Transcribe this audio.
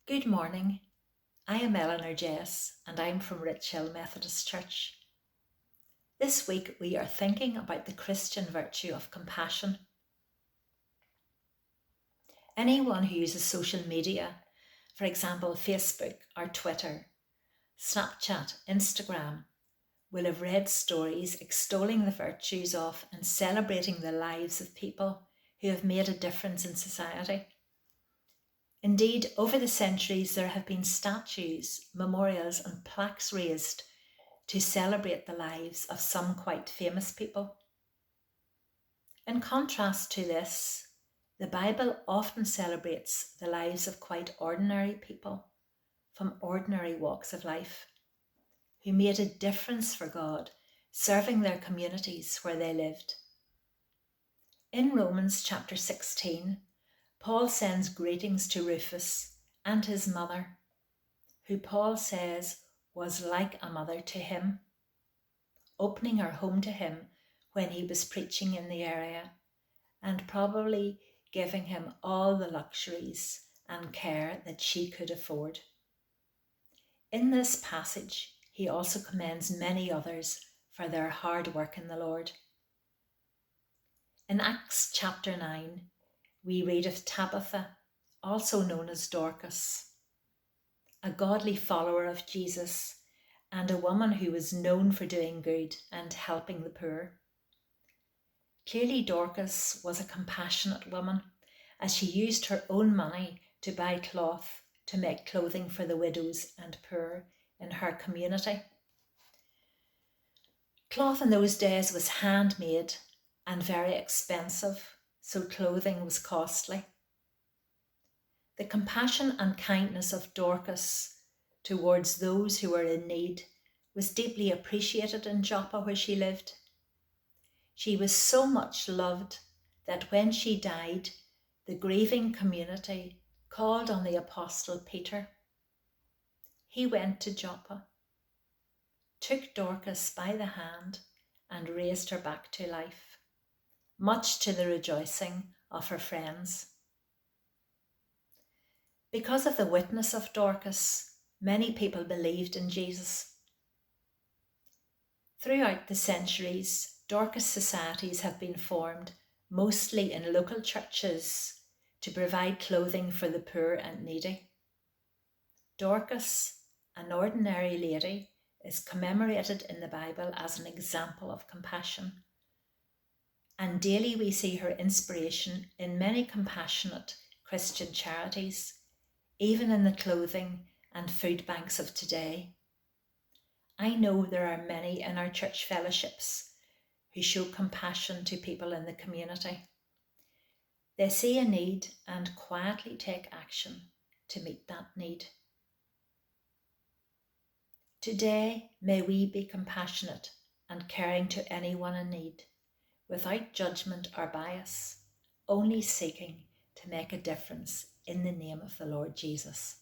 Good morning. I am Eleanor Jess and I'm from Rich Hill Methodist Church. This week we are thinking about the Christian virtue of compassion. Anyone who uses social media, for example Facebook or Twitter, Snapchat, Instagram, will have read stories extolling the virtues of and celebrating the lives of people who have made a difference in society. Indeed, over the centuries there have been statues, memorials and plaques raised to celebrate the lives of some quite famous people. In contrast to this, the Bible often celebrates the lives of quite ordinary people from ordinary walks of life who made a difference for God, serving their communities where they lived. In Romans chapter 16, Paul sends greetings to Rufus and his mother, who Paul says was like a mother to him, opening her home to him when he was preaching in the area and probably giving him all the luxuries and care that she could afford. In this passage, he also commends many others for their hard work in the Lord. In Acts chapter 9, we read of Tabitha, also known as Dorcas, a godly follower of Jesus and a woman who was known for doing good and helping the poor. Clearly, Dorcas was a compassionate woman, as she used her own money to buy cloth to make clothing for the widows and poor in her community. Cloth in those days was handmade and very expensive, so clothing was costly. The compassion and kindness of Dorcas towards those who were in need was deeply appreciated in Joppa where she lived. She was so much loved that when she died, the grieving community called on the Apostle Peter. He went to Joppa, took Dorcas by the hand and raised her back to life, much to the rejoicing of her friends. Because of the witness of Dorcas, many people believed in Jesus. Throughout the centuries, Dorcas societies have been formed mostly in local churches to provide clothing for the poor and needy. Dorcas, an ordinary lady, is commemorated in the Bible as an example of compassion. And daily we see her inspiration in many compassionate Christian charities, even in the clothing and food banks of today. I know there are many in our church fellowships who show compassion to people in the community. They see a need and quietly take action to meet that need. Today, may we be compassionate and caring to anyone in need, without judgment or bias, only seeking to make a difference in the name of the Lord Jesus.